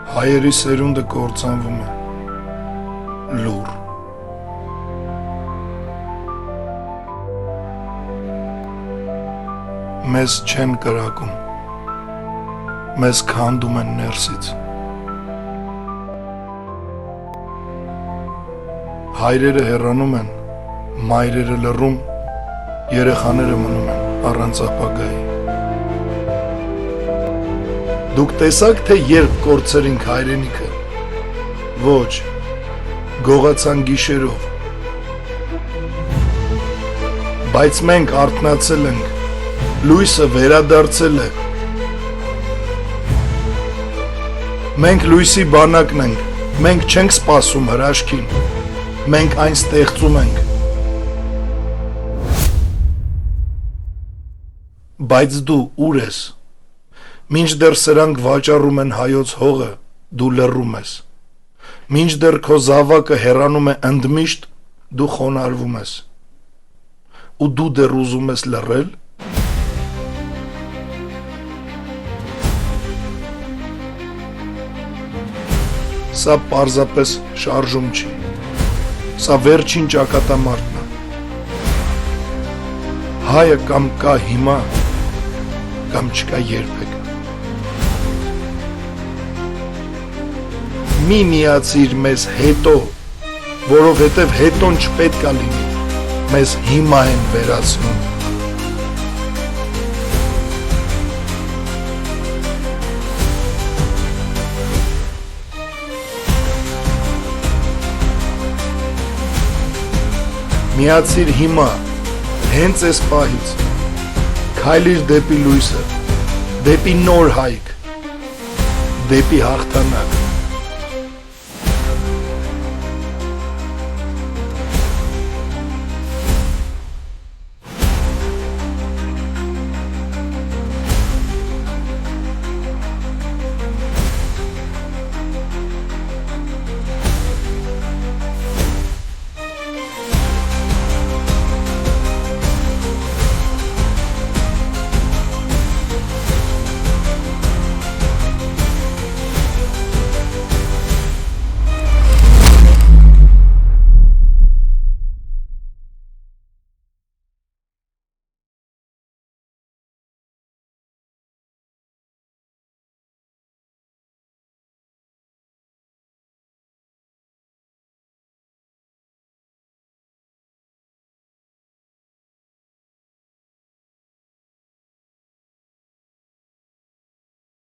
Հայերի սերունդը կործանվում է լուր։ Մեզ չեն կրակում, մեզ քանդում են ներսից։ Հայրերը հեռանում են, մայրերը լռում, երեխաները մնում են առանց ապագայի։ Դուք տեսաք, թե երբ կորցրինք հայրենիքը։ Ոչ, գողացան գիշերով։ Բայց մենք արթնացել ենք, լույսը վերադարձել է։ Մենք լույսի բանակն ենք, մենք չենք սպասում հրաշքին, մենք այն ստեղծում ենք։ Բայց դու ուր ես։ Մինչդեռ սրանք վաճառում են հայոց հողը, դու լռում ես։ Մինչդեռ քո զավակը հեռանում է ընդմիշտ, դու խոնարհվում ես։ Ու դու դեռ ուզում ես լռել։ Սա պարզապես շարժում չի։ Սա վերջին ճակատամարտն է։ Հայը կամ կա հիմա, կամ չկա երբեք։ Մի միացիր մեզ հետո, որովհետև հետոն չպետք է լինի, մեզ հիմա են վերացնում։ Միացիր հիմա, հենց այս պահից, քայլիր դեպի լույսը, դեպի նոր հայք, դեպի հաղթանակ։